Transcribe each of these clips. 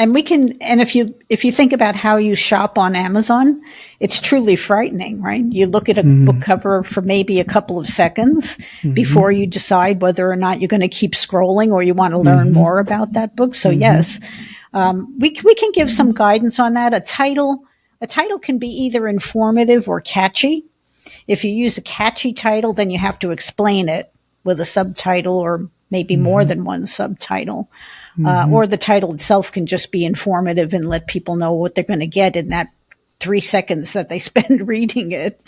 And if you think about how you shop on Amazon, it's truly frightening, right? You look at a book cover for maybe a couple of seconds before you decide whether or not you're going to keep scrolling or you want to learn more about that book. So yes, we can give some guidance on that. A title can be either informative or catchy. If you use a catchy title, then you have to explain it with a subtitle or maybe more than one subtitle. Or the title itself can just be informative and let people know what they're going to get in that 3 seconds that they spend reading it.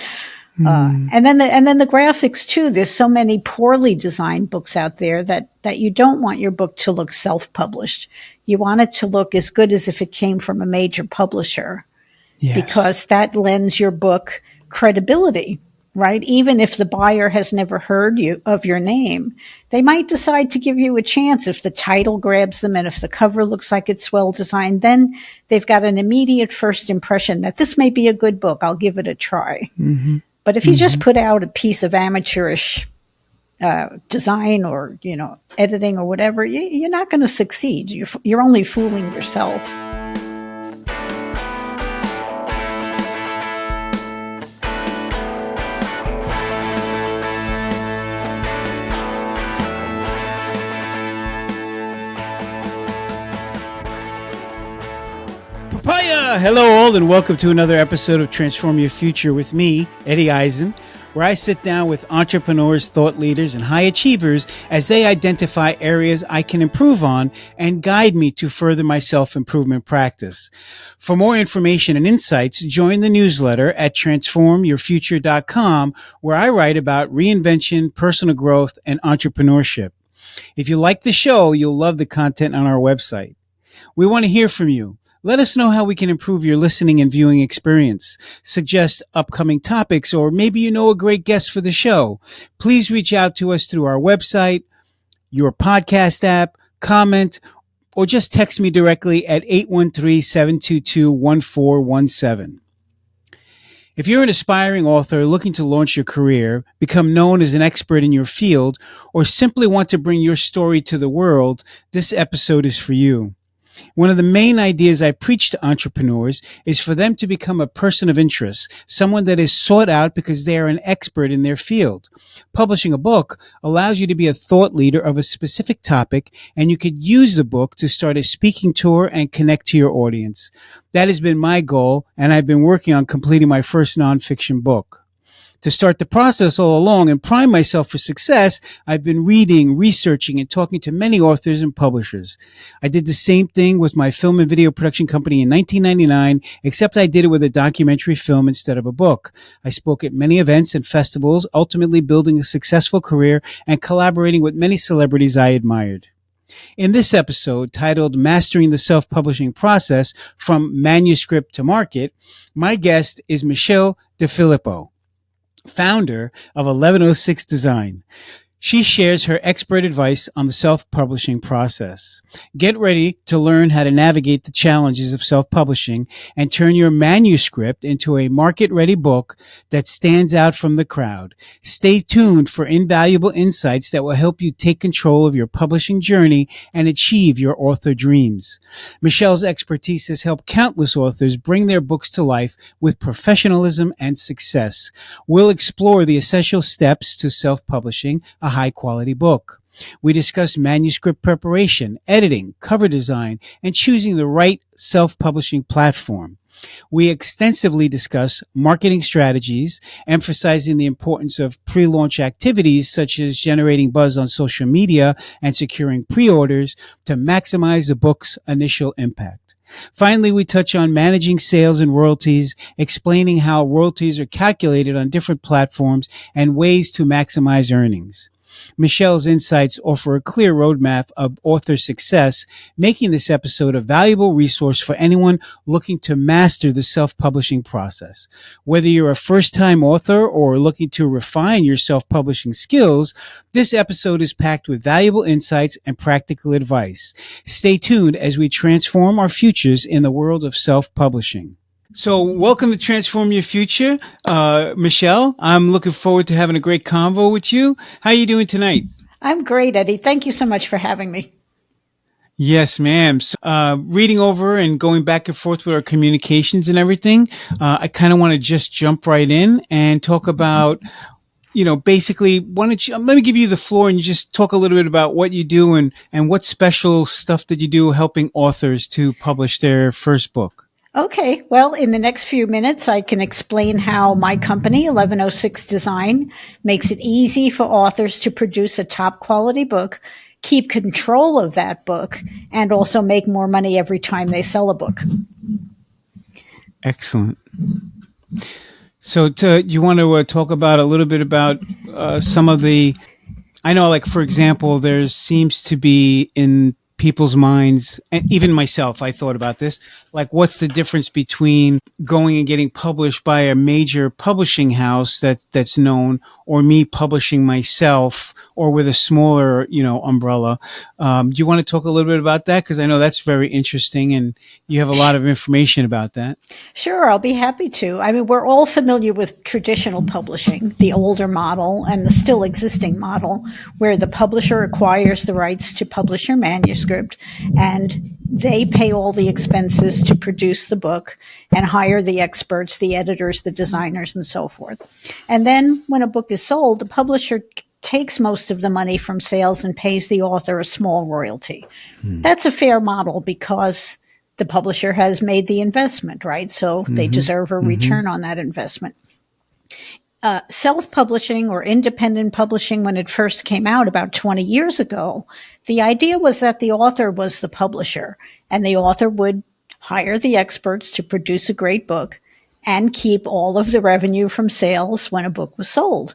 And then the graphics too. There's so many poorly designed books out there that you don't want your book to look self-published. You want it to look as good as if it came from a major publisher, because that lends your book credibility. Right? Even if the buyer has never heard of your name, they might decide to give you a chance if the title grabs them and if the cover looks like it's well designed. Then they've got an immediate first impression that this may be a good book. I'll give it a try. But if you just put out a piece of amateurish design or editing or whatever, you're not going to succeed. You're only fooling yourself. Hello all, and welcome to another episode of Transform Your Future with me, Eddie Isin, where I sit down with entrepreneurs, thought leaders, and high achievers as they identify areas I can improve on and guide me to further my self-improvement practice. For more information and insights, join the newsletter at transformyourfuture.com, where I write about reinvention, personal growth, and entrepreneurship. If you like the show, you'll love the content on our website. We want to hear from you. Let us know how we can improve your listening and viewing experience. Suggest upcoming topics, or maybe you know a great guest for the show. Please reach out to us through our website, your podcast app, comment, or just text me directly at 813-722-1417. If you're an aspiring author looking to launch your career, become known as an expert in your field, or simply want to bring your story to the world, this episode is for you. One of the main ideas I preach to entrepreneurs is for them to become a person of interest, someone that is sought out because they are an expert in their field. Publishing a book allows you to be a thought leader of a specific topic, and you could use the book to start a speaking tour and connect to your audience. That has been my goal, and I've been working on completing my first nonfiction book. To start the process all along and prime myself for success, I've been reading, researching, and talking to many authors and publishers. I did the same thing with my film and video production company in 1999, except I did it with a documentary film instead of a book. I spoke at many events and festivals, ultimately building a successful career and collaborating with many celebrities I admired. In this episode, titled Mastering the Self-Publishing Process from Manuscript to Market, my guest is Michele DeFilippo, founder of 1106 Design. She shares her expert advice on the self-publishing process. Get ready to learn how to navigate the challenges of self-publishing and turn your manuscript into a market-ready book that stands out from the crowd. Stay tuned for invaluable insights that will help you take control of your publishing journey and achieve your author dreams. Michele's expertise has helped countless authors bring their books to life with professionalism and success. We'll explore the essential steps to self-publishing a high-quality book. We discuss manuscript preparation, editing, cover design, and choosing the right self-publishing platform. We extensively discuss marketing strategies, emphasizing the importance of pre-launch activities such as generating buzz on social media and securing pre-orders to maximize the book's initial impact. Finally, we touch on managing sales and royalties, explaining how royalties are calculated on different platforms and ways to maximize earnings. Michele's insights offer a clear roadmap of author success, making this episode a valuable resource for anyone looking to master the self-publishing process. Whether you're a first-time author or looking to refine your self-publishing skills, this episode is packed with valuable insights and practical advice. Stay tuned as we transform our futures in the world of self-publishing. So welcome to Transform Your Future, Michele. I'm looking forward to having a great convo with you. How are you doing tonight? I'm great, Eddie. Thank you so much for having me. Yes, ma'am. So, reading over and going back and forth with our communications and everything, I kind of want to just jump right in and talk about, basically, why don't you, let me give you the floor and you just talk a little bit about what you do and what special stuff that you do helping authors to publish their first book. Okay, well, in the next few minutes, I can explain how my company, 1106 Design, makes it easy for authors to produce a top quality book, keep control of that book, and also make more money every time they sell a book. Excellent. So you want to talk about a little bit about some of the, I know, like, for example, there seems to be in people's minds, and even myself, I thought about this, like, what's the difference between going and getting published by a major publishing house that's known, or me publishing myself, or with a smaller, umbrella. Do you want to talk a little bit about that? Because I know that's very interesting, and you have a lot of information about that. Sure, I'll be happy to. I mean, we're all familiar with traditional publishing, the older model and the still existing model, where the publisher acquires the rights to publish your manuscript and they pay all the expenses to produce the book and hire the experts, the editors, the designers, and so forth. And then when a book is sold, the publisher takes most of the money from sales and pays the author a small royalty. That's a fair model because the publisher has made the investment, right? So they deserve a return on that investment. Self-publishing or independent publishing, when it first came out about 20 years ago, the idea was that the author was the publisher and the author would hire the experts to produce a great book and keep all of the revenue from sales when a book was sold.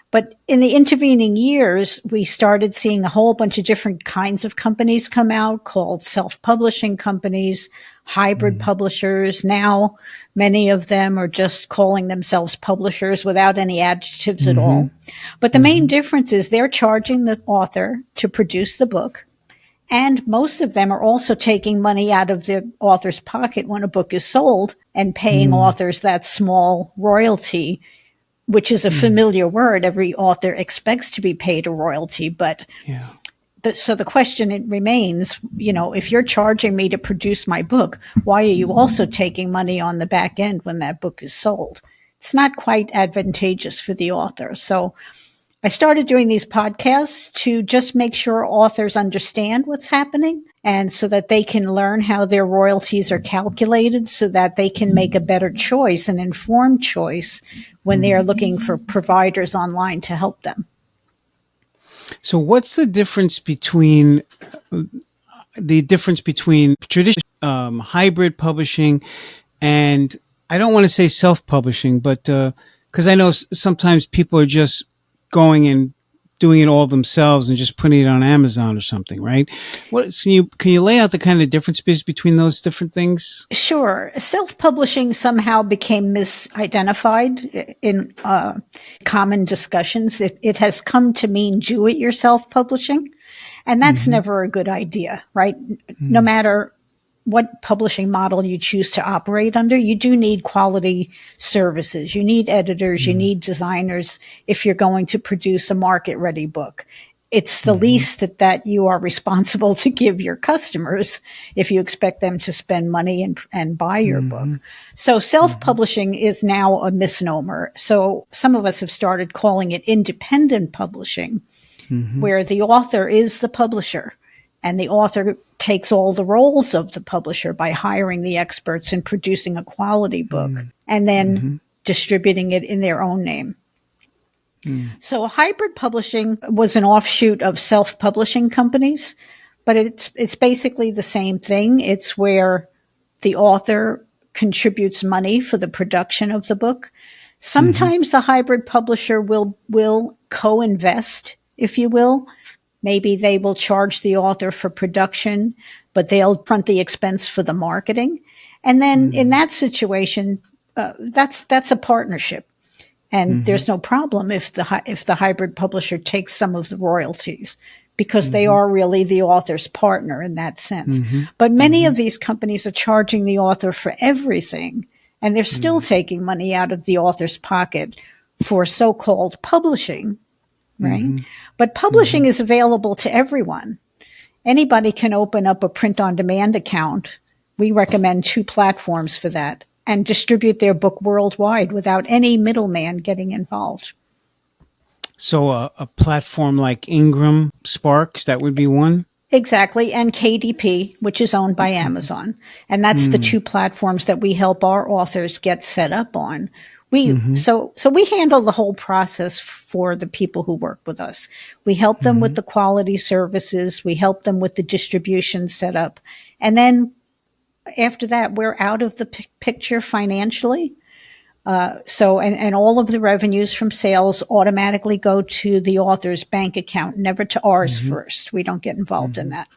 But in the intervening years, we started seeing a whole bunch of different kinds of companies come out called self-publishing companies, hybrid publishers. Now, many of them are just calling themselves publishers without any adjectives at all. But the main difference is they're charging the author to produce the book. And most of them are also taking money out of the author's pocket when a book is sold and paying authors that small royalty, which is a familiar word. Every author expects to be paid a royalty, but so the question remains, if you're charging me to produce my book, why are you also taking money on the back end when that book is sold? It's not quite advantageous for the author. So I started doing these podcasts to just make sure authors understand what's happening and so that they can learn how their royalties are calculated so that they can make a better choice, an informed choice when they are looking for providers online to help them. So what's the difference between traditional hybrid publishing and, I don't want to say self-publishing, but because I know sometimes people are just going and doing it all themselves and just putting it on Amazon or something, right? Can you lay out the kind of differences between those different things? Sure. Self-publishing somehow became misidentified in common discussions. It has come to mean do-it-yourself publishing, and that's never a good idea, right? No matter what publishing model you choose to operate under, you do need quality services. You need editors, you need designers if you're going to produce a market-ready book. It's the least that you are responsible to give your customers if you expect them to spend money and buy your book. So self-publishing is now a misnomer. So some of us have started calling it independent publishing, where the author is the publisher and the author takes all the roles of the publisher by hiring the experts and producing a quality book and then distributing it in their own name. So hybrid publishing was an offshoot of self-publishing companies, but it's basically the same thing. It's where the author contributes money for the production of the book. Sometimes the hybrid publisher will co-invest, if you will. Maybe they will charge the author for production, but they'll front the expense for the marketing. And then in that situation, that's a partnership. And there's no problem if the hybrid publisher takes some of the royalties because they are really the author's partner in that sense. But many of these companies are charging the author for everything, and they're still taking money out of the author's pocket for so-called publishing, right? But publishing is available to everyone. anybody can open up a print-on-demand account. We recommend 2 platforms for that, and distribute their book worldwide without any middleman getting involved. So a platform like Ingram Sparks, that would be one? Exactly. And KDP, which is owned by Amazon. And that's the 2 platforms that we help our authors get set up on. So we handle the whole process for the people who work with us. We help them with the quality services. We help them with the distribution setup. And then after that, we're out of the picture financially. And all of the revenues from sales automatically go to the author's bank account, never to ours first. We don't get involved in that.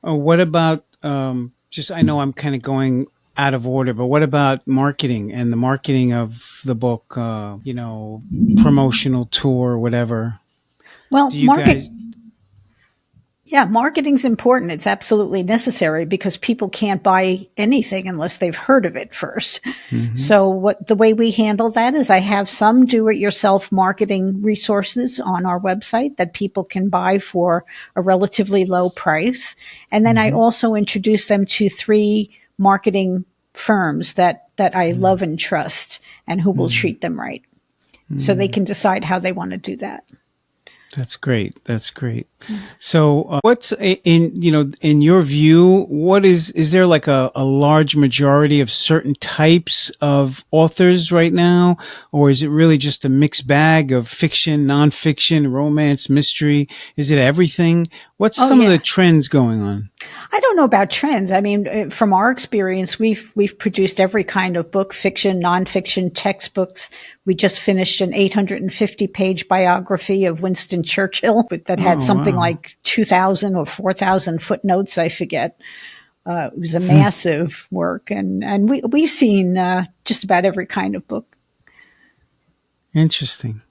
What about, I know I'm kind of going out of order, but what about marketing and the marketing of the book, promotional tour, whatever? Well, marketing's important. It's absolutely necessary because people can't buy anything unless they've heard of it first. So the way we handle that is I have some do-it-yourself marketing resources on our website that people can buy for a relatively low price. And then I also introduce them to 3 marketing firms that I love and trust and who will treat them right. So they can decide how they want to do that. That's great. That's great. So what's in your view, is there like a large majority of certain types of authors right now? Or is it really just a mixed bag of fiction, nonfiction, romance, mystery? Is it everything? What's some of the trends going on? I don't know about trends. I mean, from our experience, we've produced every kind of book, fiction, nonfiction, textbooks. We just finished an 850-page biography of Winston Churchill that had something like 2,000 or 4,000 footnotes, I forget. It was a massive work, and we've seen just about every kind of book. Interesting.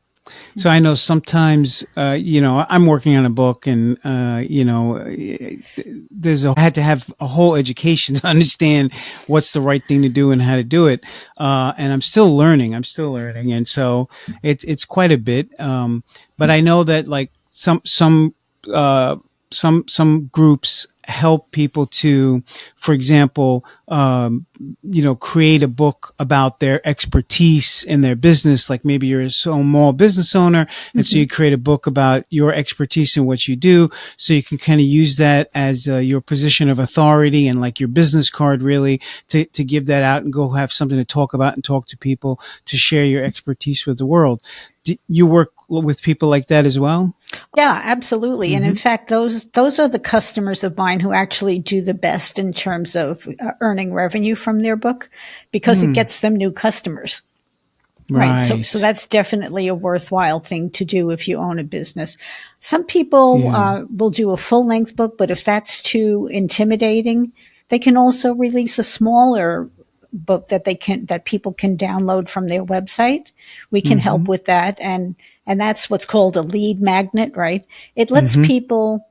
So I know sometimes, I'm working on a book and, I had to have a whole education to understand what's the right thing to do and how to do it. And I'm still learning. And so it's quite a bit. But I know that like some groups help people to, for example, create a book about their expertise in their business. Like maybe you're a small business owner, and so you create a book about your expertise in what you do. So you can kind of use that as your position of authority and like your business card, really, to give that out and go have something to talk about and talk to people to share your expertise with the world. Do you work with people like that as well? Yeah, absolutely. And in fact, those are the customers of mine who actually do the best in terms of earning revenue from their book because it gets them new customers. Right. So that's definitely a worthwhile thing to do if you own a business. Some people will do a full length book, but if that's too intimidating, they can also release a smaller book that people can download from their website. We can help with that. And that's what's called a lead magnet, right? It lets people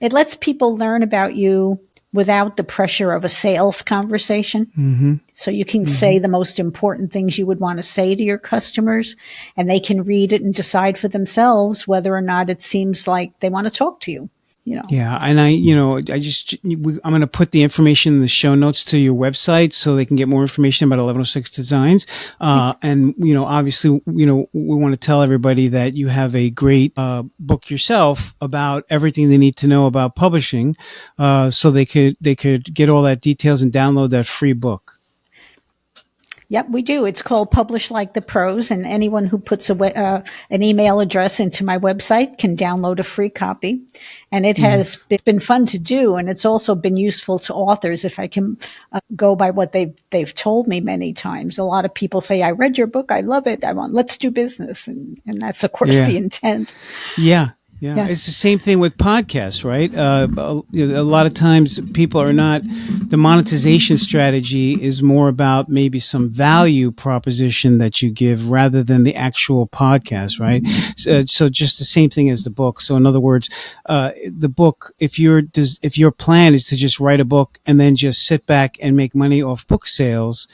learn about you without the pressure of a sales conversation. So you can say the most important things you would want to say to your customers, and they can read it and decide for themselves whether or not it seems like they want to talk to you. Yeah. And I'm going to put the information in the show notes to your website so they can get more information about 1106 Designs. And, obviously, we want to tell everybody that you have a great book yourself about everything they need to know about publishing. So they could get all that details and download that free book. Yep, we do. It's called Publish Like the Pros, and anyone who puts an email address into my website can download a free copy. And it has been fun to do, and it's also been useful to authors if I can go by what they've told me many times. A lot of people say, "I read your book, I love it. let's do business," and that's of course the intent. Yeah. Yeah, it's the same thing with podcasts, right? A lot of times people are not, the monetization strategy is more about maybe some value proposition that you give rather than the actual podcast, right? So just the same thing as the book. So in other words, the book, if your plan is to just write a book and then just sit back and make money off book sales,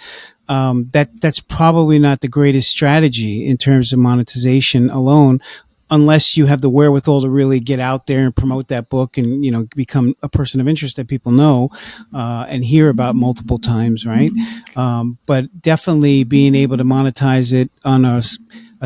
that's probably not the greatest strategy in terms of monetization alone. unless you have the wherewithal to really get out there and promote that book and, become a person of interest that people know and hear about multiple times, right? But definitely being able to monetize it on a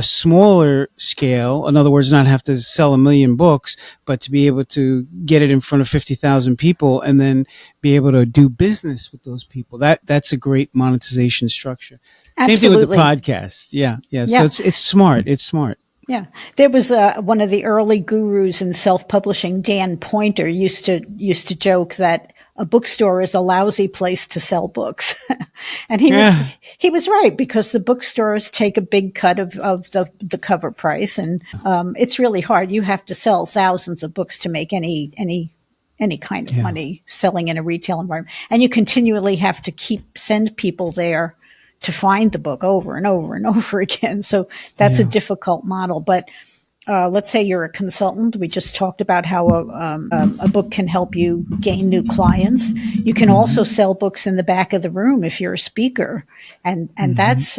smaller scale. In other words, not have to sell 1 million books, but to be able to get it in front of 50,000 people and then be able to do business with those people. That's a great monetization structure. Absolutely. Same thing with the podcast. Yeah. So it's smart. It's smart. Yeah, there was one of the early gurus in self-publishing, Dan Poynter, used to joke that a bookstore is a lousy place to sell books, and he was right, because the bookstores take a big cut of the cover price, and it's really hard. You have to sell thousands of books to make any kind of money selling in a retail environment, and you continually have to send people there to find the book over and over and over again. So that's a difficult model. But let's say you're a consultant. We just talked about how a book can help you gain new clients. You can also sell books in the back of the room if you're a speaker. And that's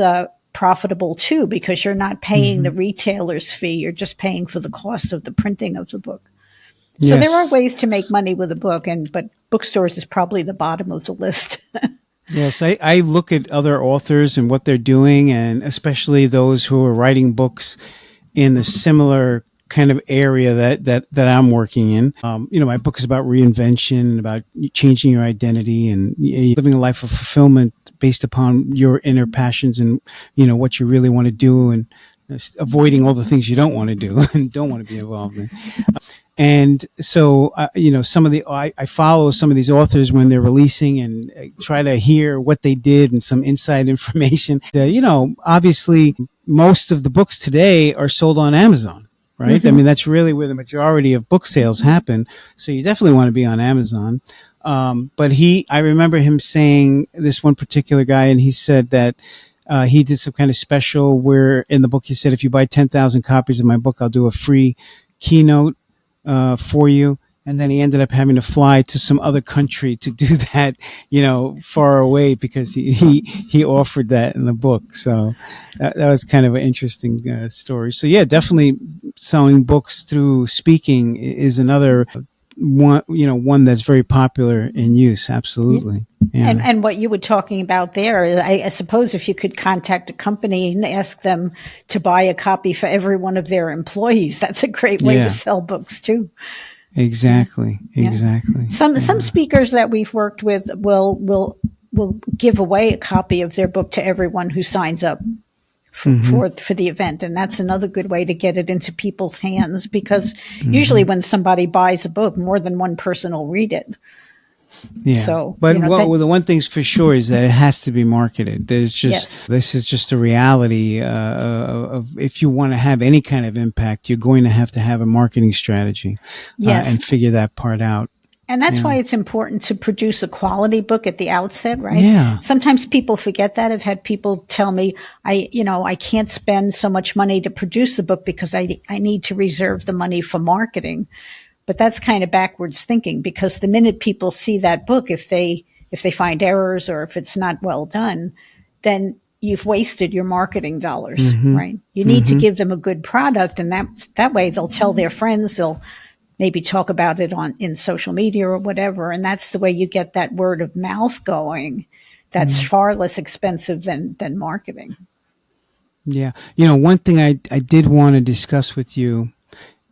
profitable too, because you're not paying the retailer's fee. You're just paying for the cost of the printing of the book. So there are ways to make money with a book, but bookstores is probably the bottom of the list. Yes, I look at other authors and what they're doing, and especially those who are writing books in the similar kind of area that I'm working in. My book is about reinvention, about changing your identity and living a life of fulfillment based upon your inner passions and, what you really want to do, and avoiding all the things you don't want to do and don't want to be involved in. And so, I follow some of these authors when they're releasing and try to hear what they did and some inside information. Obviously, most of the books today are sold on Amazon, right? Mm-hmm. I mean, that's really where the majority of book sales happen. So you definitely want to be on Amazon. But I remember him saying, this one particular guy, and he said that he did some kind of special where in the book he said, if you buy 10,000 copies of my book, I'll do a free keynote for you. And then he ended up having to fly to some other country to do that, far away, because he offered that in the book. So that was kind of an interesting story. So yeah, definitely selling books through speaking is another one that's very popular in use. Absolutely. Yeah. And what you were talking about there, I suppose if you could contact a company and ask them to buy a copy for every one of their employees, that's a great way to sell books too. Exactly. Some speakers that we've worked with will give away a copy of their book to everyone who signs up for the event, and that's another good way to get it into people's hands, because usually when somebody buys a book, more than one person will read it. Yeah. So, but the one thing's for sure is that it has to be marketed. This is just a reality of if you want to have any kind of impact, you're going to have a marketing strategy and figure that part out. And that's why it's important to produce a quality book at the outset, right? Yeah. Sometimes people forget that. I've had people tell me, I can't spend so much money to produce the book because I need to reserve the money for marketing. But that's kind of backwards thinking, because the minute people see that book, if they find errors or if it's not well done, then you've wasted your marketing dollars, right? You need to give them a good product, and that way they'll tell their friends, they'll maybe talk about it in social media or whatever, and that's the way you get that word of mouth going. That's far less expensive than marketing. Yeah. One thing I did want to discuss with you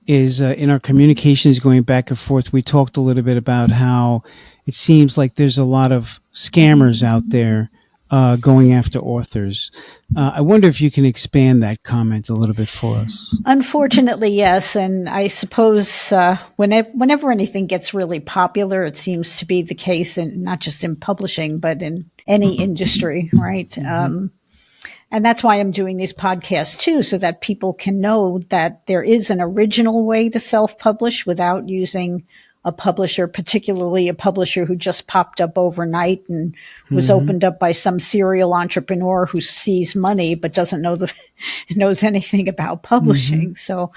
is in our communications going back and forth, we talked a little bit about how it seems like there's a lot of scammers out there going after authors. I wonder if you can expand that comment a little bit for us. Unfortunately, yes. And I suppose whenever anything gets really popular, it seems to be the case, and not just in publishing, but in any industry, right? And that's why I'm doing these podcasts too, so that people can know that there is an original way to self-publish without using a publisher, particularly a publisher who just popped up overnight and was opened up by some serial entrepreneur who sees money but doesn't know knows anything about publishing. So,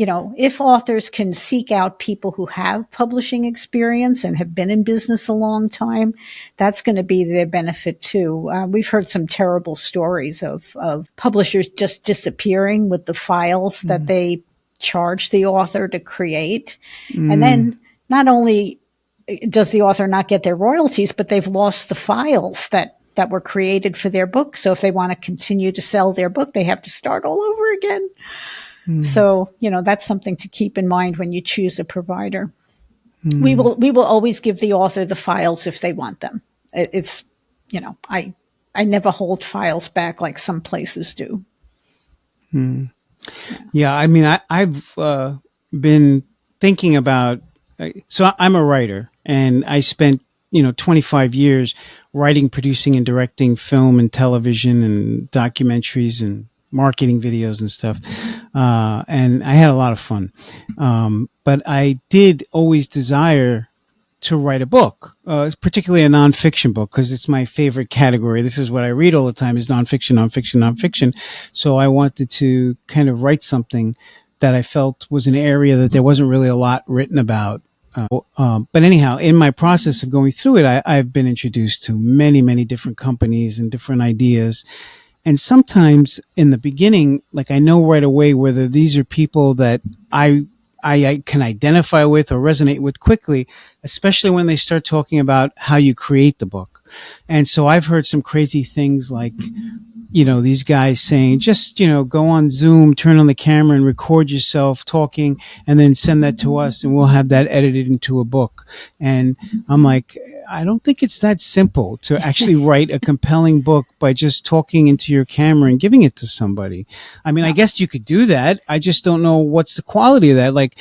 if authors can seek out people who have publishing experience and have been in business a long time, that's going to be their benefit too. We've heard some terrible stories of publishers just disappearing with the files that they charge the author to create. And then not only does the author not get their royalties, but they've lost the files that were created for their book. So if they want to continue to sell their book, they have to start all over again. So, that's something to keep in mind when you choose a provider. We will always give the author the files if they want them. It's, I never hold files back like some places do. Yeah, I mean, I've been thinking about. So I'm a writer, and I spent 25 years writing, producing, and directing film and television and documentaries and marketing videos and stuff. And I had a lot of fun. But I did always desire to write a book, particularly a nonfiction book, because it's my favorite category. This is what I read all the time is nonfiction. So I wanted to kind of write something that I felt was an area that there wasn't really a lot written about. But anyhow, in my process of going through it, I've been introduced to many, many different companies and different ideas. And sometimes in the beginning, like I know right away whether these are people that I can identify with or resonate with quickly, especially when they start talking about how you create the book. And so I've heard some crazy things like, these guys saying, just, go on Zoom, turn on the camera and record yourself talking and then send that to us and we'll have that edited into a book. And I'm like, I don't think it's that simple to actually write a compelling book by just talking into your camera and giving it to somebody. I mean, I guess you could do that. I just don't know what's the quality of that. Like,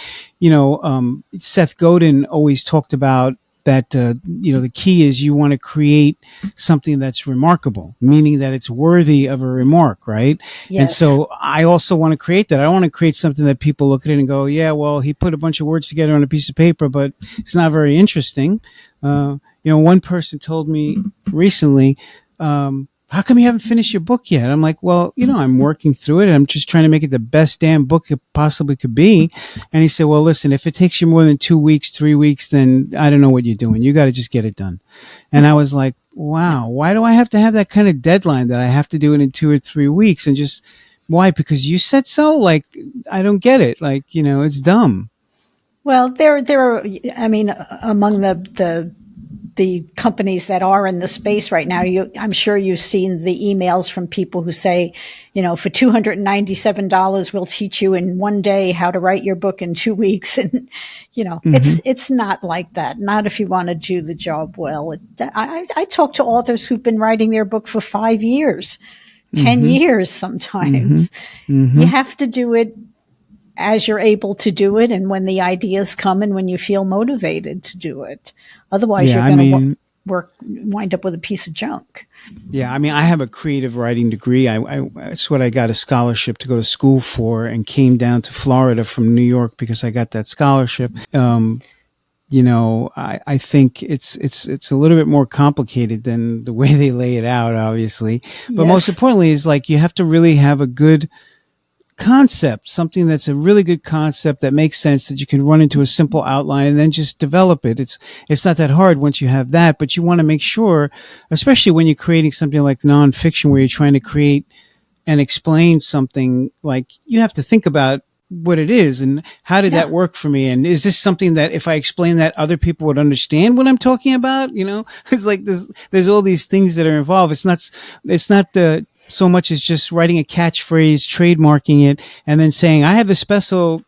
Seth Godin always talked about that, the key is you want to create something that's remarkable, meaning that it's worthy of a remark, right? Yes. And so I also want to create that. I want to create something that people look at it and go, yeah, well, he put a bunch of words together on a piece of paper, but it's not very interesting. One person told me recently, how come you haven't finished your book yet? I'm like, well, I'm working through it. I'm just trying to make it the best damn book it possibly could be. And he said, well, listen, if it takes you more than 2 weeks, 3 weeks, then I don't know what you're doing. You got to just get it done. And I was like, wow, why do I have to have that kind of deadline that I have to do it in 2 or 3 weeks? And just why? Because you said so? Like, I don't get it. Like, it's dumb. Well, there are, among the companies that are in the space right now, I'm sure you've seen the emails from people who say, for $297, we'll teach you in 1 day how to write your book in 2 weeks. And, it's not like that. Not if you want to do the job well. I talk to authors who've been writing their book for 5 years, 10 years sometimes. You have to do it as you're able to do it and when the ideas come and when you feel motivated to do it. Otherwise, you're going to wind up with a piece of junk. Yeah, I mean, I have a creative writing degree. That's what I got a scholarship to go to school for and came down to Florida from New York because I got that scholarship. I think it's a little bit more complicated than the way they lay it out, obviously. But most importantly is like you have to really have a good concept, something that's a really good concept that makes sense that you can run into a simple outline and then just develop it. It's not that hard once you have that, but you want to make sure, especially when you're creating something like nonfiction where you're trying to create and explain something, like you have to think about what it is and how did that work for me, and is this something that if I explain that other people would understand what I'm talking about? It's like there's all these things that are involved. It's not so much as just writing a catchphrase, trademarking it, and then saying, I have a special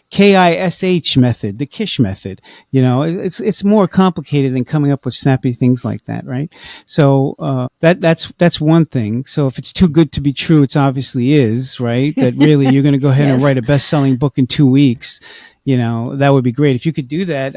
KISH method, the Kish method. It's more complicated than coming up with snappy things like that, right? So that's one thing. So if it's too good to be true, it obviously is, right? That really you're going to go ahead and write a best-selling book in 2 weeks. That would be great. If you could do that,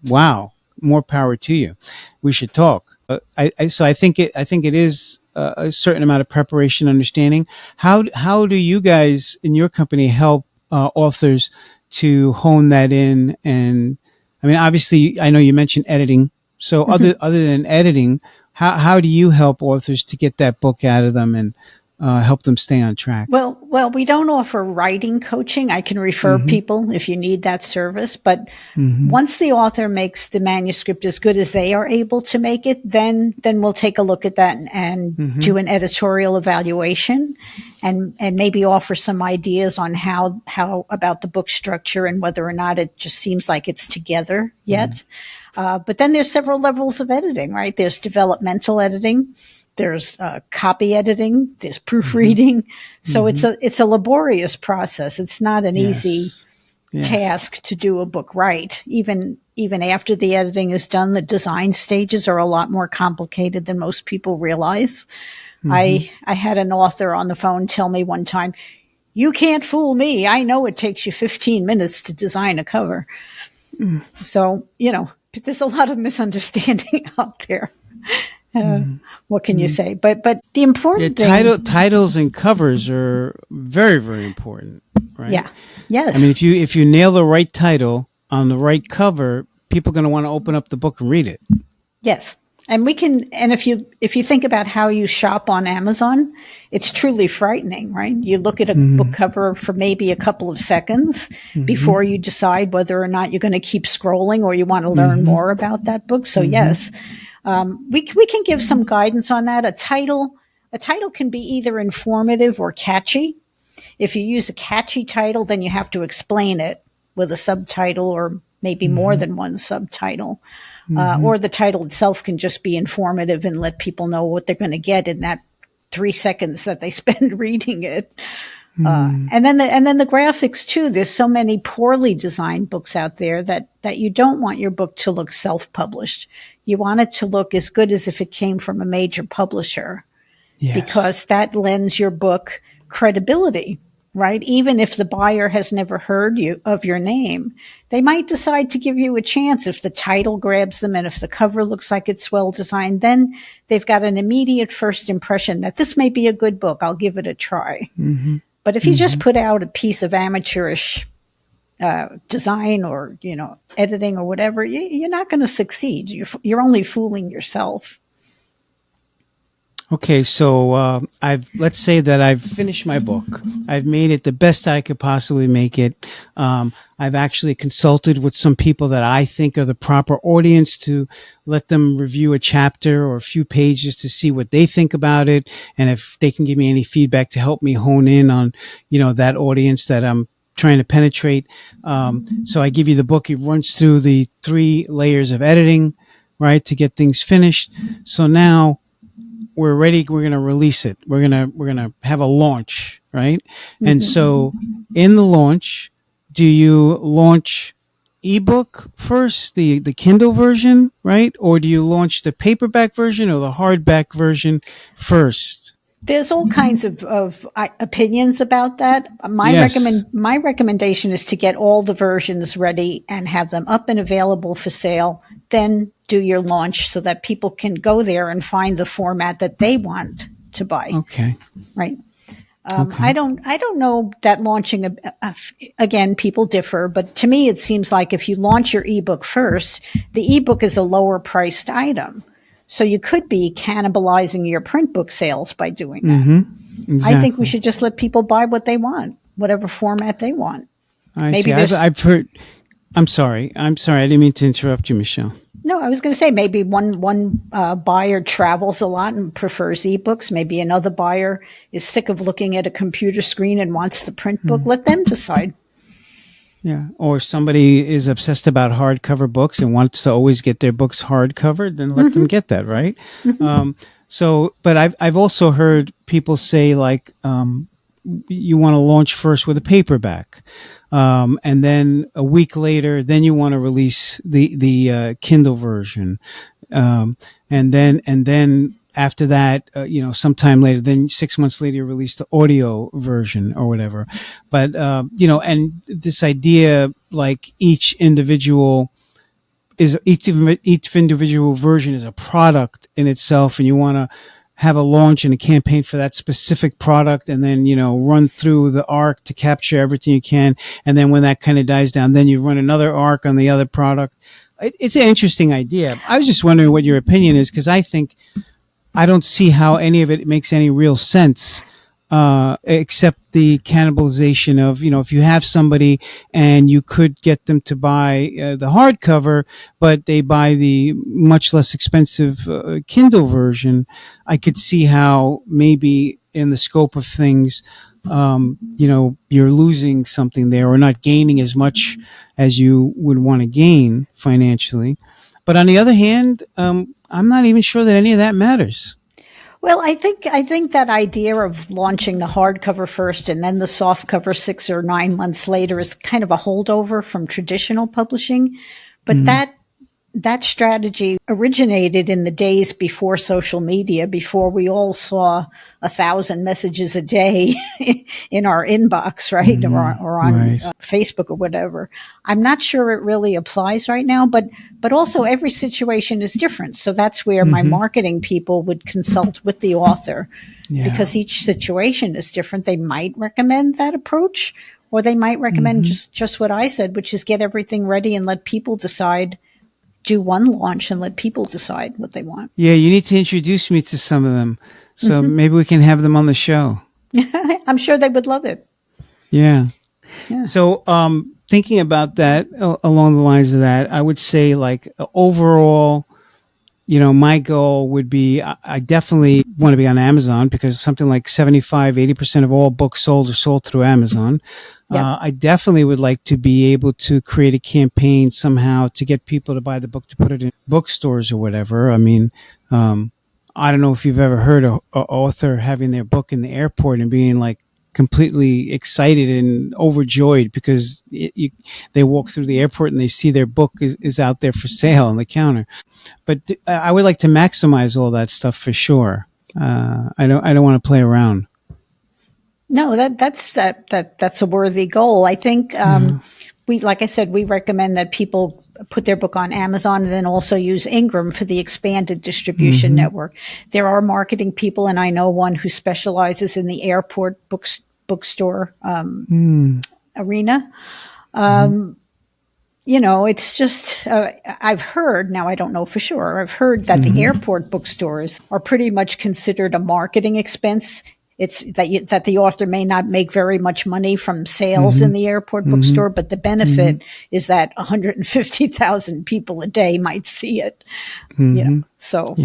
wow, more power to you. We should talk. So I think it is a certain amount of preparation, understanding. How do you guys in your company help authors to hone that in? And I mean, obviously, I know you mentioned editing. So other than editing, how do you help authors to get that book out of them? And help them stay on track? Well, we don't offer writing coaching. I can refer people if you need that service. But once the author makes the manuscript as good as they are able to make it, then we'll take a look at that and do an editorial evaluation and maybe offer some ideas on how about the book structure and whether or not it just seems like it's together yet. But then there's several levels of editing, right? There's developmental editing. There's copy editing, there's proofreading. So it's a laborious process. It's not an easy task to do a book right. Even after the editing is done, the design stages are a lot more complicated than most people realize. I had an author on the phone tell me one time, "You can't fool me. I know it takes you 15 minutes to design a cover." So, there's a lot of misunderstanding out there. What can you say? But the important thing, titles and covers are very, very important, right? Yeah. Yes. I mean, if you nail the right title on the right cover, people are going to want to open up the book and read it. Yes. And if you think about how you shop on Amazon, it's truly frightening, right? You look at a book cover for maybe a couple of seconds before you decide whether or not you're going to keep scrolling or you want to learn more about that book. So yes. We can give some guidance on that. A title can be either informative or catchy. If you use a catchy title, then you have to explain it with a subtitle or maybe more than one subtitle. Or the title itself can just be informative and let people know what they're going to get in that 3 seconds that they spend reading it. And then the graphics too. There's so many poorly designed books out there that you don't want your book to look self-published. You want it to look as good as if it came from a major publisher, because that lends your book credibility, right? Even if the buyer has never heard of your name, they might decide to give you a chance if the title grabs them and if the cover looks like it's well designed. Then they've got an immediate first impression that this may be a good book. I'll give it a try. But if you just put out a piece of amateurish design or editing or whatever, you're not going to succeed. You're only fooling yourself. Okay, so let's say that I've finished my book. I've made it the best I could possibly make it. I've actually consulted with some people that I think are the proper audience to let them review a chapter or a few pages to see what they think about it, and if they can give me any feedback to help me hone in on, that audience that I'm trying to penetrate. So I give you the book. It runs through the 3 layers of editing, right, to get things finished. So now we're ready. We're going to release it. We're going to have a launch, right? And so in the launch, do you launch ebook first, the Kindle version, right? Or do you launch the paperback version or the hardback version first? There's all kinds of opinions about that. My recommendation is to get all the versions ready and have them up and available for sale. Then do your launch so that people can go there and find the format that they want to buy. Okay. Right. I don't know that launching, again, people differ, but to me, it seems like if you launch your ebook first, the ebook is a lower priced item. So you could be cannibalizing your print book sales by doing that. Exactly. I think we should just let people buy what they want, whatever format they want. Maybe I've heard. I'm sorry. I didn't mean to interrupt you, Michele. No, I was going to say maybe one buyer travels a lot and prefers ebooks. Maybe another buyer is sick of looking at a computer screen and wants the print book. Let them decide. Yeah. Or somebody is obsessed about hardcover books and wants to always get their books hardcover, then let them get that, right? But I've also heard people say like, you want to launch first with a paperback. And then a week later, then you want to release the Kindle version. And then after that, sometime later, then 6 months later, you release the audio version or whatever. But, and this idea, like each individual version is a product in itself, and you want to have a launch and a campaign for that specific product, and then, run through the arc to capture everything you can. And then when that kind of dies down, then you run another arc on the other product. It's an interesting idea. I was just wondering what your opinion is, because I don't see how any of it makes any real sense except the cannibalization of, if you have somebody and you could get them to buy the hardcover, but they buy the much less expensive Kindle version, I could see how maybe in the scope of things, you're losing something there or not gaining as much as you would want to gain financially. But on the other hand, I'm not even sure that any of that matters. Well, I think that idea of launching the hardcover first and then the softcover 6 or 9 months later is kind of a holdover from traditional publishing, but that strategy originated in the days before social media, before we all saw 1,000 messages a day in our inbox, right? Or on Right. Facebook or whatever. I'm not sure it really applies right now, but also every situation is different. So that's where my marketing people would consult with the author because each situation is different. They might recommend that approach, or they might recommend just what I said, which is get everything ready and let people decide. Do one launch and let people decide what they want. Yeah, you need to introduce me to some of them. So maybe we can have them on the show. I'm sure they would love it. Yeah. So thinking about that along the lines of that, I would say like overall, my goal would be I definitely want to be on Amazon because something like 75-80% of all books sold are sold through Amazon. I definitely would like to be able to create a campaign somehow to get people to buy the book, to put it in bookstores or whatever. I mean, I don't know if you've ever heard an author having their book in the airport and being like completely excited and overjoyed because they walk through the airport and they see their book is out there for sale on the counter. But I would like to maximize all that stuff for sure. I don't want to play around. No, that's a worthy goal. I think like I said, we recommend that people put their book on Amazon and then also use Ingram for the expanded distribution network. There are marketing people, and I know one who specializes in the airport bookstore arena. It's just, I've heard, now I don't know for sure, I've heard that the airport bookstores are pretty much considered a marketing expense. It's that the author may not make very much money from sales in the airport bookstore, but the benefit is that 150,000 people a day might see it. So,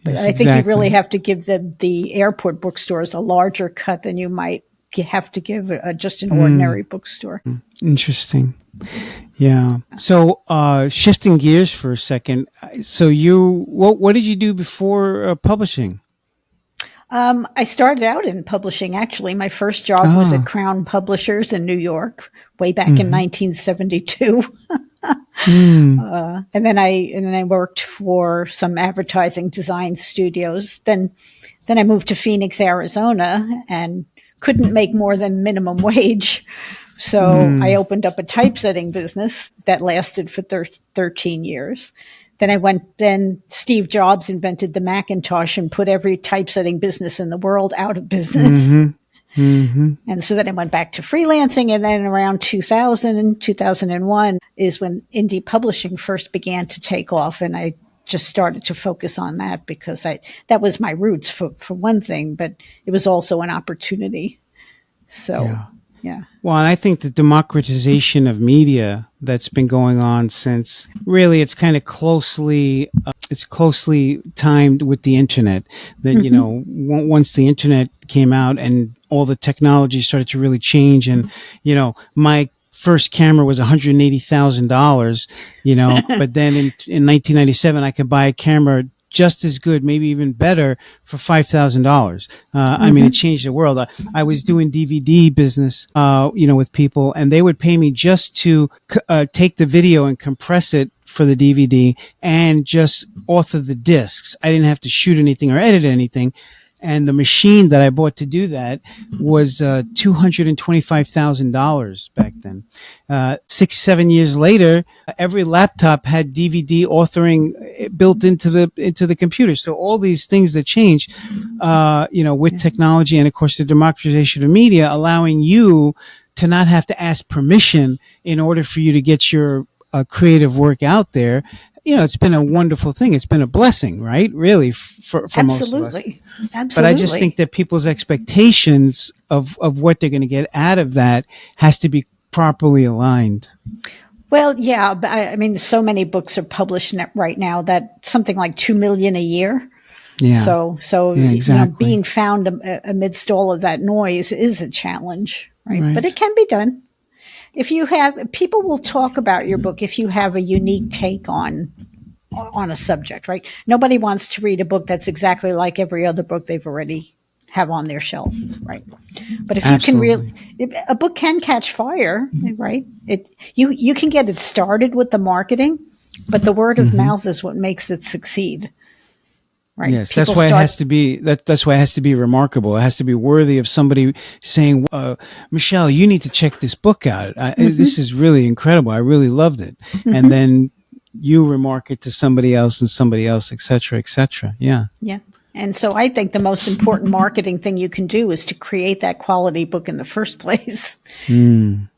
but I think you really have to give the airport bookstores a larger cut than you might have to give just an ordinary bookstore. Interesting. Yeah. So, shifting gears for a second. So what did you do before publishing? I started out in publishing. Actually, my first job was at Crown Publishers in New York, way back in 1972. And then I worked for some advertising design studios. Then I moved to Phoenix, Arizona, and couldn't make more than minimum wage. So I opened up a typesetting business that lasted for 13 years. Then Steve Jobs invented the Macintosh and put every typesetting business in the world out of business. And so then I went back to freelancing. And then around 2000 and 2001 is when indie publishing first began to take off. And I just started to focus on that because that was my roots for one thing, but it was also an opportunity. So, yeah. Well, and I think the democratization of media that's been going on since really it's kind of closely timed with the internet that, once the internet came out and all the technology started to really change and, my first camera was $180,000, but then in 1997, I could buy a camera just as good, maybe even better for $5,000. I mean, it changed the world. I was doing DVD business, with people, and they would pay me just to take the video and compress it for the DVD and just author the discs. I didn't have to shoot anything or edit anything. And the machine that I bought to do that was $225,000 back then. 6-7 years later, every laptop had DVD authoring built into the computer. So all these things that change, with technology and of course the democratization of media, allowing you to not have to ask permission in order for you to get your creative work out there, it's been a wonderful thing. It's been a blessing, right? Really, for most of us. Absolutely. But I just think that people's expectations of what they're going to get out of that has to be properly aligned. Well, yeah, but I mean, so many books are published right now that something like 2 million a year. Yeah. So Yeah, exactly. being found amidst all of that noise is a challenge, right? But it can be done. If you have, people will talk about your book if you have a unique take on a subject, right? Nobody wants to read a book that's exactly like every other book they've already have on their shelf, right? But if Absolutely. you can a book can catch fire, right? You can get it started with the marketing, but the word of mouth is what makes it succeed. Right. Yes, that's why it has to be. That's why it has to be remarkable. It has to be worthy of somebody saying, "Michele, you need to check this book out. This is really incredible. I really loved it." And then you remark it to somebody else and somebody else, et cetera, et cetera. Yeah. Yeah. And so I think the most important marketing thing you can do is to create that quality book in the first place.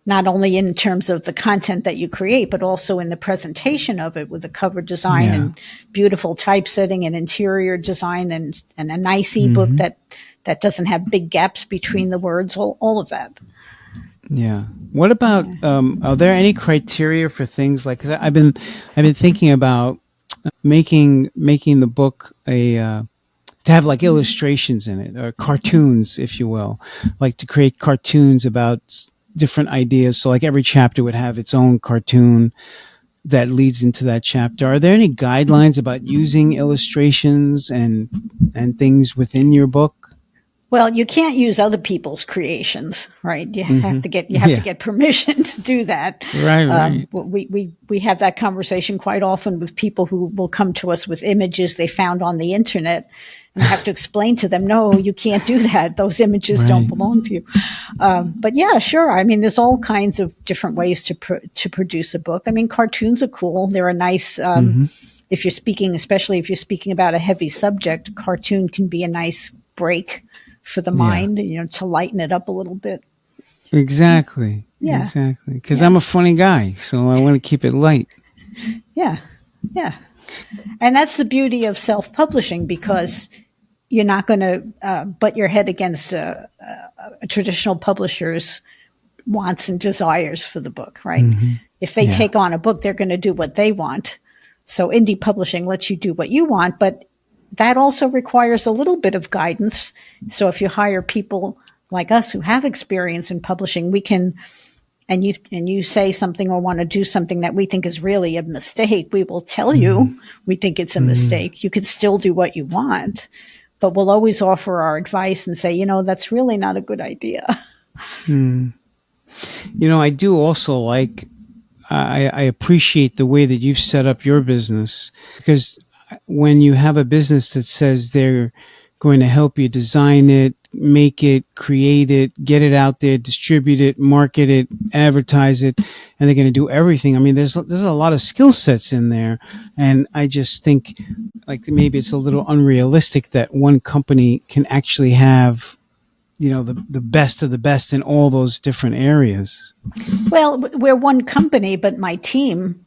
Not only in terms of the content that you create, but also in the presentation of it with the cover design and beautiful typesetting and interior design and a nice ebook that doesn't have big gaps between the words, all of that. Yeah. What about, are there any criteria for things like, 'cause I've been thinking about making the book to have like illustrations in it, or cartoons, if you will, like to create cartoons about different ideas. So like every chapter would have its own cartoon that leads into that chapter. Are there any guidelines about using illustrations and things within your book? Well, you can't use other people's creations, right? You have to get permission to do that. Right. We have that conversation quite often with people who will come to us with images they found on the internet, and I have to explain to them, no, you can't do that. Those images don't belong to you. But yeah, sure. I mean, there's all kinds of different ways to produce a book. I mean, cartoons are cool. They're a nice, if you're speaking, especially if you're speaking about a heavy subject, a cartoon can be a nice break for the mind, to lighten it up a little bit. Exactly. Yeah. Exactly. Because I'm a funny guy, so I want to keep it light. Yeah. Yeah. And that's the beauty of self-publishing, because you're not going to butt your head against a traditional publisher's wants and desires for the book, right? If they take on a book, they're going to do what they want. So indie publishing lets you do what you want, but that also requires a little bit of guidance. So if you hire people like us who have experience in publishing, we can, and you say something or want to do something that we think is really a mistake, we will tell you we think it's a mistake. You can still do what you want, but we'll always offer our advice and say, that's really not a good idea. I do also like, I appreciate the way that you've set up your business, because when you have a business that says they're going to help you design it, make it, create it, get it out there, distribute it, market it, advertise it, and they're going to do everything. I mean, there's a lot of skill sets in there. And I just think like maybe it's a little unrealistic that one company can actually have, the best of the best in all those different areas. Well, we're one company, but my team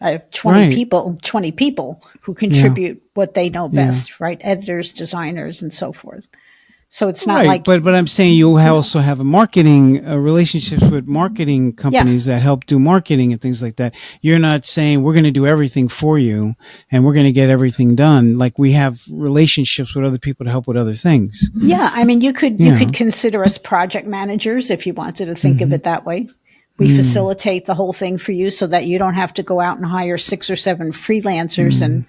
I have 20 people who contribute what they know best, right? Editors, designers, and so forth. So it's not like, but I'm saying you also have a marketing relationships with marketing companies that help do marketing and things like that. You're not saying we're going to do everything for you and we're going to get everything done. Like we have relationships with other people to help with other things. Yeah, I mean, you could consider us project managers if you wanted to think of it that way. We facilitate the whole thing for you so that you don't have to go out and hire 6 or 7 freelancers and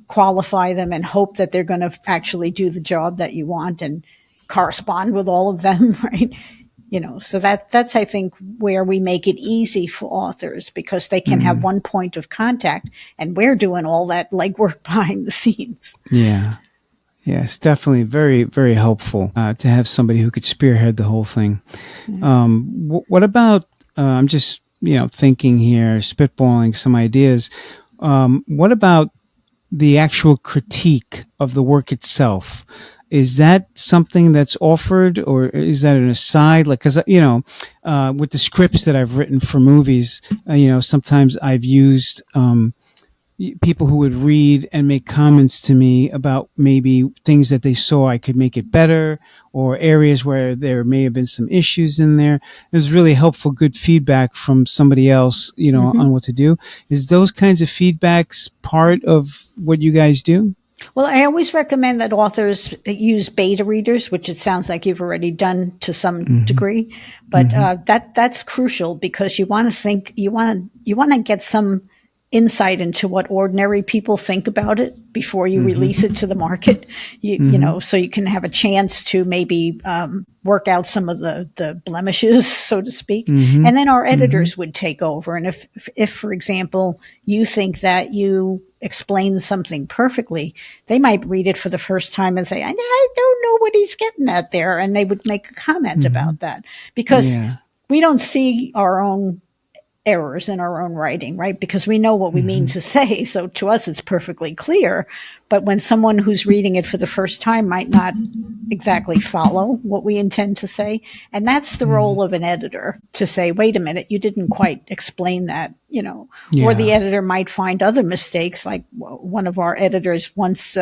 qualify them and hope that they're going to actually do the job that you want and correspond with all of them, right? So that's, I think, where we make it easy for authors, because they can have one point of contact and we're doing all that legwork behind the scenes. Yeah. Yes, definitely very, very helpful to have somebody who could spearhead the whole thing. What about, I'm just, thinking here, spitballing some ideas. What about the actual critique of the work itself? Is that something that's offered, or is that an aside? Like, cause, with the scripts that I've written for movies, sometimes I've used, people who would read and make comments to me about maybe things that they saw I could make it better, or areas where there may have been some issues in there. It was really helpful, good feedback from somebody else, on what to do. Is those kinds of feedbacks part of what you guys do? Well, I always recommend that authors use beta readers, which it sounds like you've already done to some degree, but that's crucial, because you want to get some insight into what ordinary people think about it before you release it to the market. So you can have a chance to maybe work out some of the blemishes, so to speak. And then our editors would take over. And if, for example, you think that you explain something perfectly, they might read it for the first time and say, I don't know what he's getting at there. And they would make a comment about that, because we don't see our own errors in our own writing, right? Because we know what we mean to say. So to us, it's perfectly clear. But when someone who's reading it for the first time might not exactly follow what we intend to say. And that's the role of an editor, to say, wait a minute, you didn't quite explain that, or the editor might find other mistakes. Like one of our editors once,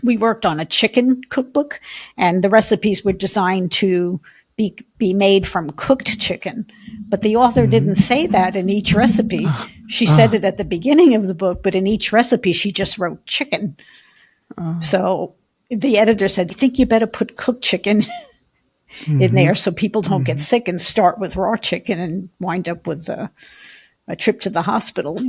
we worked on a chicken cookbook, and the recipes were designed to be made from cooked chicken. But the author didn't say that in each recipe. She said it at the beginning of the book, but in each recipe, she just wrote chicken. So the editor said, I think you better put cooked chicken in there so people don't get sick and start with raw chicken and wind up with a trip to the hospital,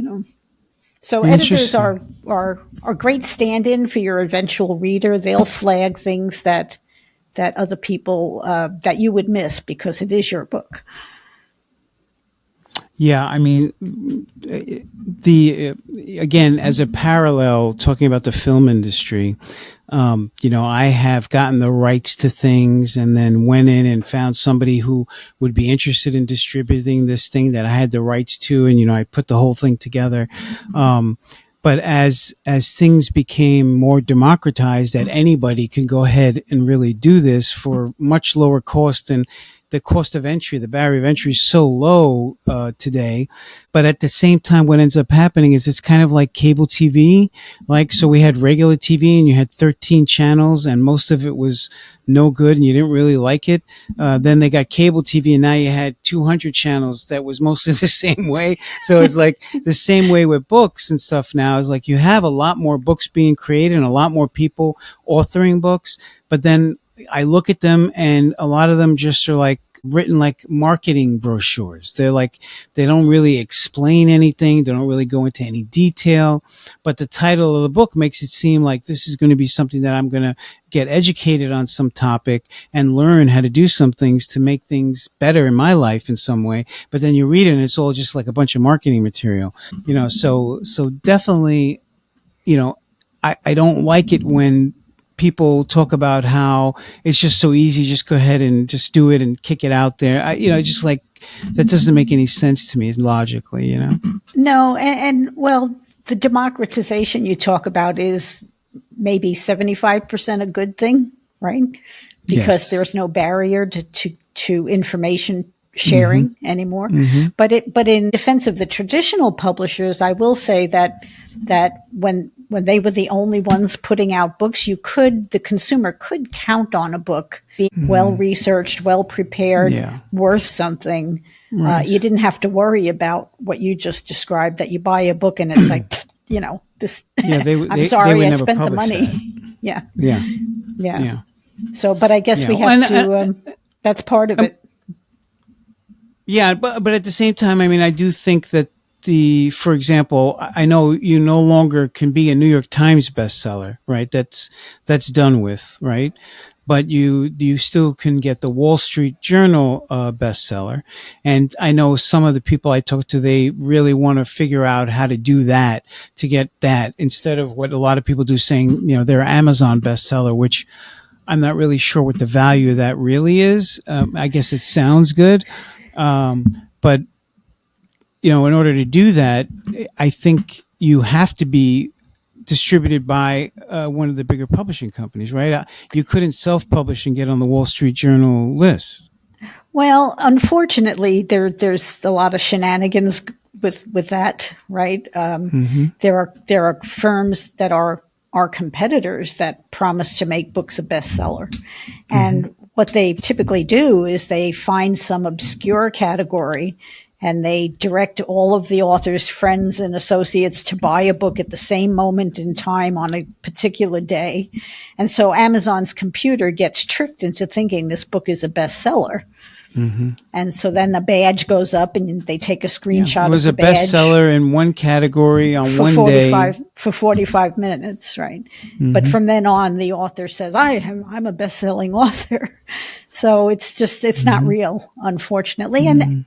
So editors are great stand-in for your eventual reader. They'll flag things that other people, that you would miss, because it is your book. Yeah, I mean, again, as a parallel, talking about the film industry, I have gotten the rights to things and then went in and found somebody who would be interested in distributing this thing that I had the rights to, and I put the whole thing together. But as things became more democratized, that anybody can go ahead and really do this for much lower cost, and the cost of entry, the barrier of entry, is so low today. But at the same time, what ends up happening is it's kind of like cable TV. So we had regular TV, and you had 13 channels, and most of it was no good, and you didn't really like it. Then they got cable TV, and now you had 200 channels that was mostly the same way. So it's like the same way with books and stuff now. Is like you have a lot more books being created and a lot more people authoring books. But then I look at them, and a lot of them just are like written like marketing brochures. They're like, they don't really explain anything. They don't really go into any detail, but the title of the book makes it seem like this is going to be something that I'm going to get educated on some topic and learn how to do some things to make things better in my life in some way. But then you read it and it's all just like a bunch of marketing material, so definitely, I don't like it when people talk about how it's just so easy, just go ahead and just do it and kick it out there. Just like, that doesn't make any sense to me logically, No. And well, the democratization you talk about is maybe 75% a good thing, right? Because there's no barrier to information sharing anymore. But in defense of the traditional publishers, I will say that when they were the only ones putting out books, the consumer could count on a book being well researched, well prepared, worth something. Right. You didn't have to worry about what you just described, that you buy a book and it's like, this. I'm sorry, I spent the money. That. Yeah. So, but I guess we have to. That's part of it. Yeah, but at the same time, I mean, I do think that for example, I know you no longer can be a New York Times bestseller, right? That's done with, right? But you still can get the Wall Street Journal bestseller. And I know some of the people I talk to, they really want to figure out how to do that, to get that, instead of what a lot of people do, saying, they're Amazon bestseller, which I'm not really sure what the value of that really is. I guess it sounds good. But in order to do that, I think you have to be distributed by one of the bigger publishing companies, right? You couldn't self-publish and get on the Wall Street Journal list. Well, unfortunately, there's a lot of shenanigans with that, right? There are firms that are our competitors that promise to make books a bestseller, and what they typically do is they find some obscure category and they direct all of the author's friends and associates to buy a book at the same moment in time on a particular day. And so Amazon's computer gets tricked into thinking this book is a bestseller. And so then the badge goes up and they take a screenshot of the badge. It was a bestseller in one category on one day. For 45 minutes, right? But from then on, the author says, I'm a best-selling author. So it's not real, unfortunately. And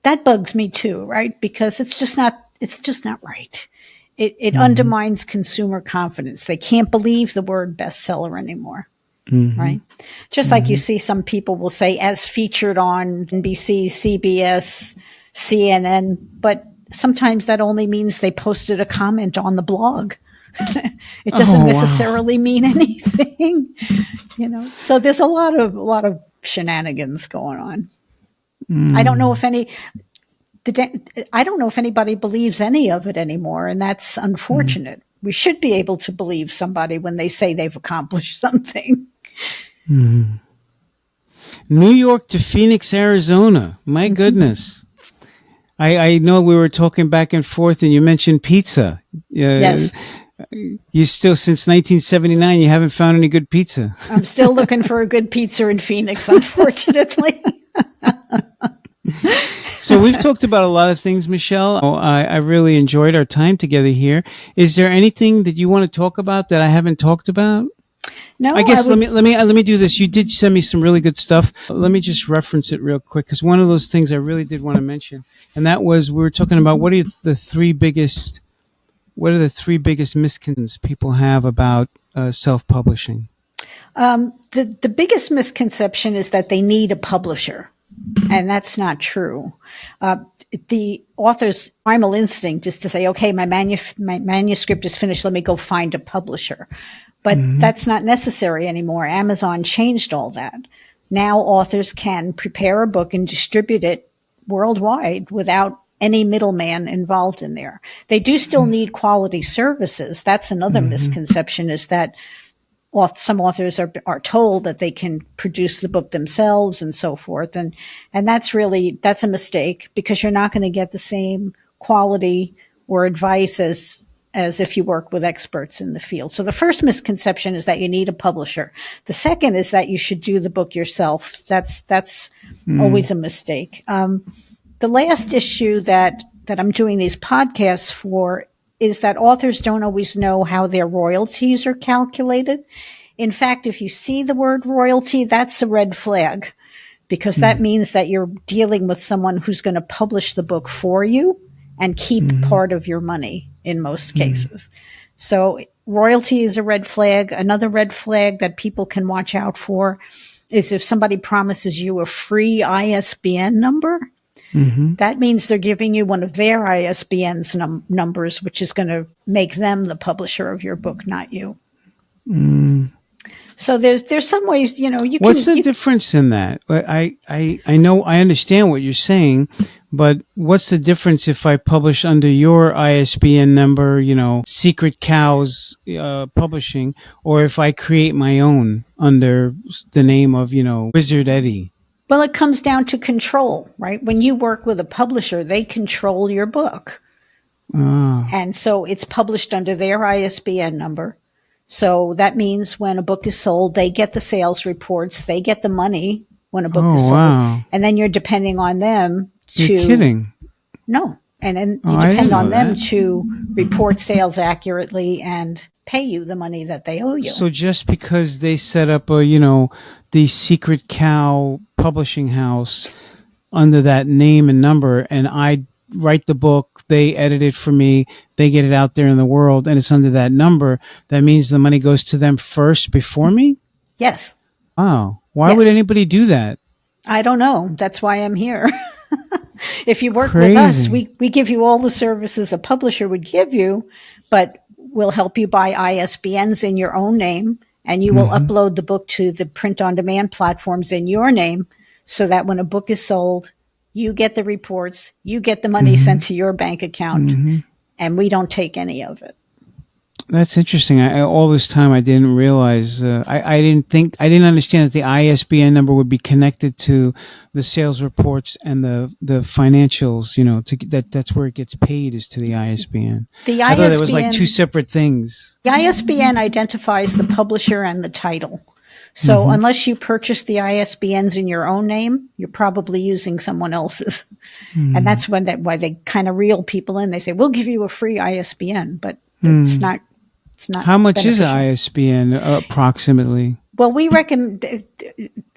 that bugs me too, right? Because it's just not right. It undermines consumer confidence. They can't believe the word bestseller anymore. Right. Just like you see some people will say as featured on NBC, CBS, CNN, but sometimes that only means they posted a comment on the blog. It doesn't necessarily mean anything, So there's a lot of shenanigans going on. I don't know if anybody believes any of it anymore, and that's unfortunate. We should be able to believe somebody when they say they've accomplished something. New York to Phoenix, Arizona. My goodness. I know we were talking back and forth and you mentioned pizza. Yes. You still, since 1979, you haven't found any good pizza. I'm still looking for a good pizza in Phoenix, unfortunately. So we've talked about a lot of things, Michele. I really enjoyed our time together here. Is there anything that you want to talk about that I haven't talked about? No, I guess let me do this. You did send me some really good stuff. Let me just reference it real quick, because one of those things I really did want to mention, and that was, we were talking about what are the three biggest misconceptions people have about self-publishing. The biggest misconception is that they need a publisher, and that's not true. The author's primal instinct is to say, okay, my manuscript is finished. Let me go find a publisher. But that's not necessary anymore. Amazon changed all that. Now authors can prepare a book and distribute it worldwide without any middleman involved in there. They do still need quality services. That's another misconception, is that some authors are told that they can produce the book themselves and so forth. And that's a mistake, because you're not going to get the same quality or advice as if you work with experts in the field. So the first misconception is that you need a publisher. The second is that you should do the book yourself. That's always a mistake. The last issue that I'm doing these podcasts for is that authors don't always know how their royalties are calculated. In fact, if you see the word royalty, that's a red flag, because that means that you're dealing with someone who's going to publish the book for you and keep part of your money in most cases. So royalty is a red flag. Another red flag that people can watch out for is if somebody promises you a free ISBN number. That means they're giving you one of their ISBN's numbers, which is going to make them the publisher of your book, not you. So there's some ways, you can. What's the difference in that? I know, I understand what you're saying, but what's the difference if I publish under your ISBN number, Secret Cows Publishing, or if I create my own under the name of, Wizard Eddie? Well, it comes down to control, right? When you work with a publisher, they control your book. And so it's published under their ISBN number. So that means when a book is sold, they get the sales reports, they get the money when a book is sold. Wow. And then you're depending on them to... You're kidding. No. And then you depend on them to report sales accurately and pay you the money that they owe you. So just because they set up the Secret Cow publishing house under that name and number, and I write the book, they edit it for me, they get it out there in the world, and it's under that number, that means the money goes to them first before me? Yes. Wow. Why would anybody do that? I don't know. That's why I'm here. If you work with us, we give you all the services a publisher would give you, but we'll help you buy ISBNs in your own name, and you will upload the book to the print-on-demand platforms in your name, so that when a book is sold, You get the reports, you get the money sent to your bank account, and we don't take any of it. That's interesting. All this time I didn't realize. I didn't understand that the ISBN number would be connected to the sales reports and the financials. That's where it gets paid, is to the ISBN. I thought it was like two separate things. The ISBN identifies the publisher and the title. So unless you purchase the ISBNs in your own name, you're probably using someone else's. And that's why they kind of reel people in. They say, we'll give you a free ISBN, but it's not. How much beneficial. is an ISBN approximately? Well, we recommend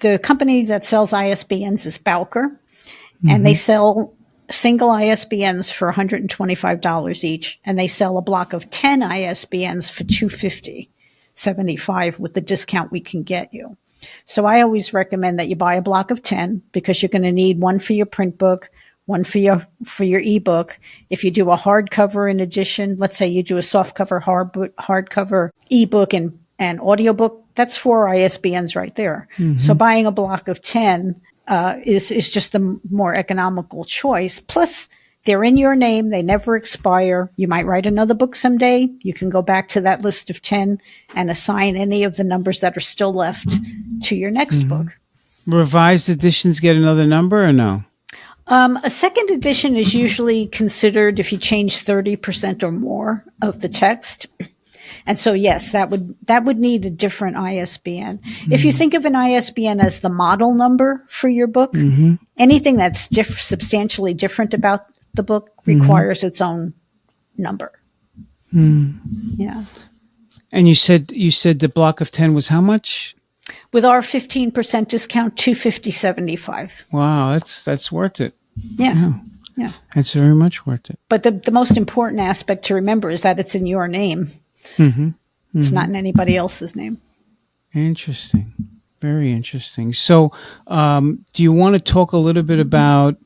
the company that sells ISBNs is Bowker, and they sell single ISBNs for $125 each, and they sell a block of 10 ISBNs for $250.75 with the discount we can get you. So I always recommend that you buy a block of 10 because you're going to need one for your print book, one for your ebook. If you do a hardcover in addition, let's say you do a softcover, hardcover, ebook, and audiobook, that's 4 ISBNs right there. So buying a block of 10 is just the more economical choice. Plus, they're in your name. They never expire. You might write another book someday. You can go back to that list of 10 and assign any of the numbers that are still left to your next book. Revised editions get another number or no? A second edition is usually considered if you change 30% or more of the text. And so, yes, that would need a different ISBN. If you think of an ISBN as the model number for your book, anything that's substantially different about the book requires its own number. Yeah. And you said the block of 10 was how much? With our 15% discount, $250.75. Wow, that's worth it. Yeah. It's very much worth it. But the most important aspect to remember is that it's in your name. It's not in anybody else's name. Interesting. Very interesting. So, do you want to talk a little bit about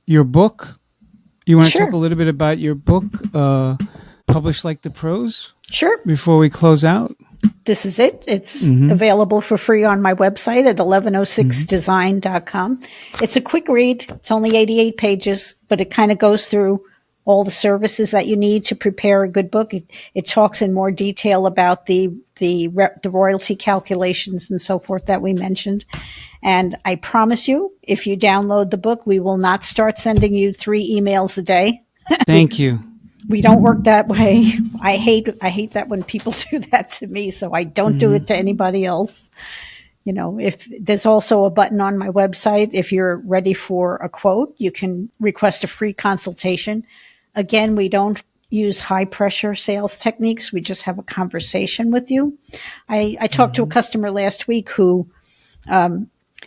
your book? You want to talk a little bit about your book, Published Like the Pros? Sure. Before we close out? This is it. It's available for free on my website at 1106design.com. It's a quick read. It's only 88 pages, but it kind of goes through all the services that you need to prepare a good book. It talks in more detail about the royalty calculations and so forth that we mentioned. And I promise you, if you download the book, we will not start sending you 3 emails a day. Thank you. We don't work that way. I hate that when people do that to me, so I don't do it to anybody else. If there's also a button on my website, if you're ready for a quote, you can request a free consultation. Again, we don't use high pressure sales techniques. We just have a conversation with you. I talked to a customer last week who,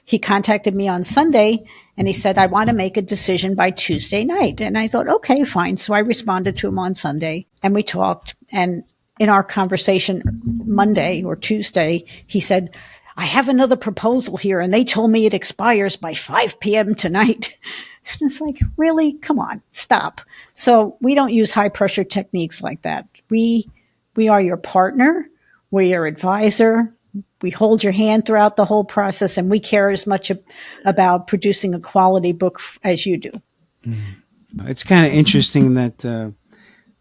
he contacted me on Sunday and he said, I want to make a decision by Tuesday night. And I thought, okay, fine. So I responded to him on Sunday and we talked. And in our conversation Monday or Tuesday, he said, I have another proposal here and they told me it expires by 5 p.m. tonight. And it's like, really? Come on, stop. So we don't use high pressure techniques like that. We are your partner. We're your advisor. We hold your hand throughout the whole process, and we care as much about producing a quality book as you do. It's kind of interesting that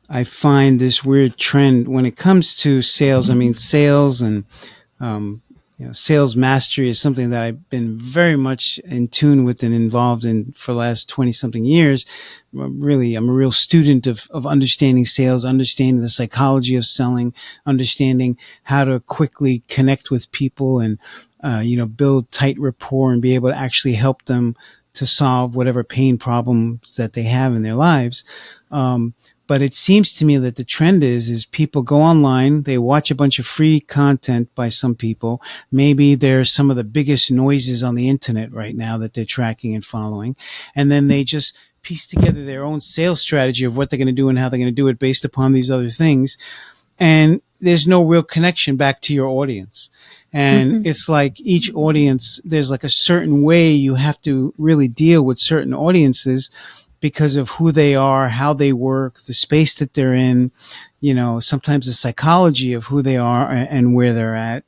I find this weird trend when it comes to sales. I mean, sales and sales mastery is something that I've been very much in tune with and involved in for the last 20-something years. Really, I'm a real student of understanding sales, understanding the psychology of selling, understanding how to quickly connect with people and, build tight rapport and be able to actually help them to solve whatever pain problems that they have in their lives. But it seems to me that the trend is people go online, they watch a bunch of free content by some people. Maybe there's some of the biggest noises on the internet right now that they're tracking and following. And then they just piece together their own sales strategy of what they're going to do and how they're going to do it based upon these other things. And there's no real connection back to your audience. And it's like each audience, there's like a certain way you have to really deal with certain audiences. because of who they are, how they work, the space that they're in, sometimes the psychology of who they are and where they're at.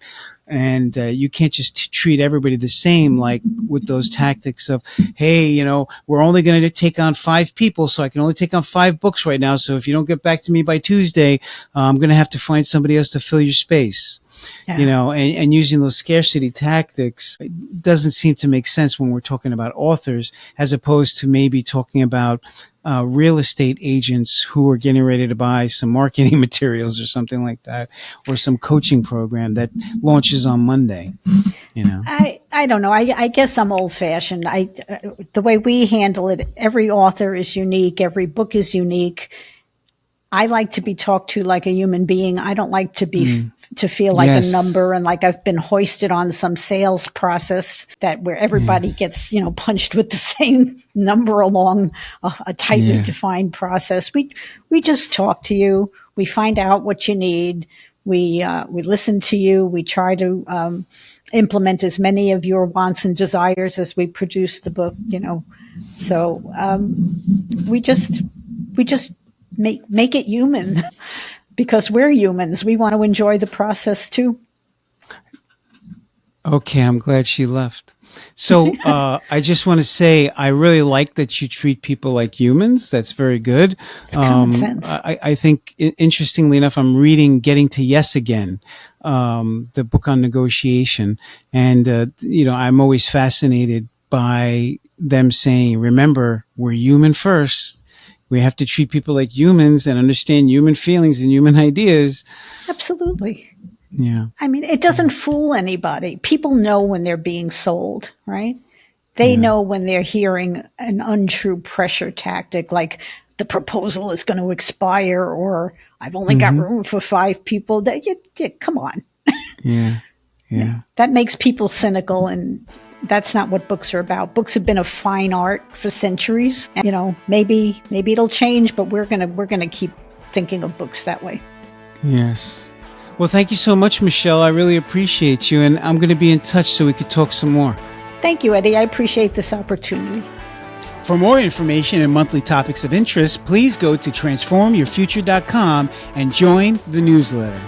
And you can't just treat everybody the same, like with those tactics of, hey, we're only going to take on 5 people, so I can only take on 5 books right now. So if you don't get back to me by Tuesday, I'm going to have to find somebody else to fill your space. Yeah. And using those scarcity tactics doesn't seem to make sense when we're talking about authors, as opposed to maybe talking about real estate agents who are getting ready to buy some marketing materials or something like that, or some coaching program that launches on Monday. I don't know. I guess I'm old fashioned. The way we handle it, every author is unique. Every book is unique. I like to be talked to like a human being. I don't like to be to feel like a number and like I've been hoisted on some sales process where everybody gets, punched with the same number along a tightly defined process. We just talk to you. We find out what you need. We listen to you. We try to implement as many of your wants and desires as we produce the book. So we just make it human because we're humans. We want to enjoy the process too. Okay, I'm glad she left. So I just want to say I really like that you treat people like humans. That's very good. It's common sense. I think, interestingly enough, I'm reading Getting to Yes Again, the book on negotiation. And, I'm always fascinated by them saying, remember, we're human first. We have to treat people like humans and understand human feelings and human ideas. Absolutely. Yeah. I mean, it doesn't fool anybody. People know when they're being sold, right? They know when they're hearing an untrue pressure tactic, like the proposal is going to expire or I've only got room for 5 people. Come on. Yeah. That makes people cynical, and that's not what books are about. Books have been a fine art for centuries. And, maybe it'll change, but we're gonna keep thinking of books that way. Yes. Well, thank you so much, Michele. I really appreciate you, and I'm going to be in touch so we could talk some more. Thank you, Eddie. I appreciate this opportunity. For more information and monthly topics of interest, please go to transformyourfuture.com and join the newsletter.